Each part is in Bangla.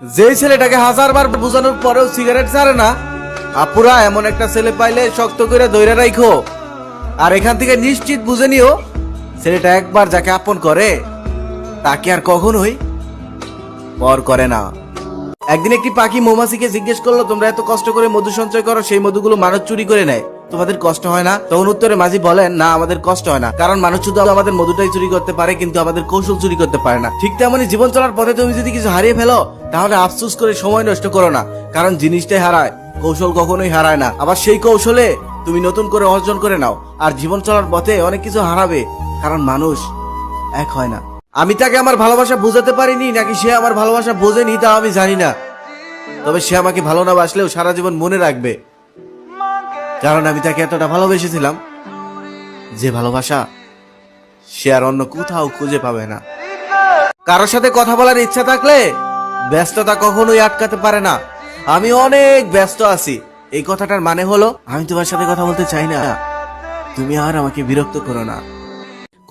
যেই ছেলেটাকে হাজারবার বোঝানোর পরেও সিগারেট ছাড়ে না, আপুরা এমন একটা ছেলে পাইলে শক্ত করে ধইরা রাখো। আর এখান থেকে নিশ্চিত বুঝে নিও, ছেলেটা একবার যাকে আপন করে তাকে আর কখনোই পর করে না। একদিন একটি পাখি মৌমাছিকে জিজ্ঞেস করলো, তোমরা এত কষ্ট করে মধু সঞ্চয় করো, সেই মধুগুলো মানুষ চুরি করে নেয়, তোমাদের কষ্ট হয় না? তখন উত্তরে মাঝি বলেন, না, আমাদের কষ্ট হয় না, কারণ মানুষ শুধু আমাদের মধুটাই চুরি করতে পারে, কিন্তু আমাদের কৌশল চুরি করতে পারে না। ঠিক তেমনই জীবন চলার পথে তুমি যদি কিছু হারিয়ে ফেলো, তাহলে আফসোস করে সময় নষ্ট করো না, কারণ জিনিসটাই হারায়, কৌশল কখনোই হারায় না। আবার সেই কৌশলে তুমি নতুন করে অর্জন করে নাও। আর জীবন চলার পথে অনেক কিছু হারাবে, কারণ মানুষ এক হয় না। আমি তাকে আমার ভালোবাসা বোঝাতে পারিনি, নাকি সে আমার ভালোবাসা বোঝেনি তা আমি জানি না, তবে সে আমাকে ভালো না বাসলেও সারা জীবন মনে রাখবে, কারণ আমি তাকে এতটা ভালোবেসেছিলাম যে ভালোবাসা সে আর অন্য কোথাও খুঁজে পাবে না। কারোর সাথে কথা বলার ইচ্ছা থাকলে ব্যস্ততা কখনোই আটকাতে পারে না। আমি অনেক ব্যস্ত আছি, এই কথাটার মানে হলো আমি তোমার সাথে কথা বলতে চাই না, তুমি আর আমাকে বিরক্ত করো না।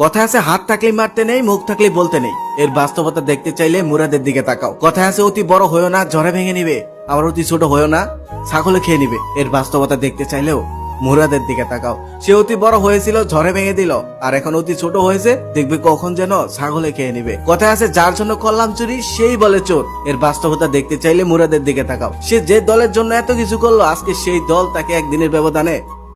কথা আছে, হাত থাকলেই মারতে নেই, মুখ থাকলেই বলতে নেই। এর বাস্তবতা দেখতে চাইলে মুরাদের দিকে তাকাও। কথা আছে, অতি বড় হয়েও না, ঝড়ে ভেঙে নিবে, আবার অতি ছোট হয়েও না, ছাগলে খেয়ে নিবে। এর বাস্তবতা দেখতে চাইলেও মুরাদের দিকে তাকাও। সে অতি বড় হয়েছিল, ঝড়ে ভেঙে দিল, আর এখন অতি ছোট হয়েছে, দেখবে কখন যেন ছাগলে খেয়ে নিবে। কথা আছে, যার জন্য করলাম চুরি সেই বলে চোর। এর বাস্তবতা দেখতে চাইলে মুরাদের দিকে তাকাও। সে যে দলের জন্য এত কিছু করলো, আজকে সেই দল তাকে একদিনের ব্যবধানে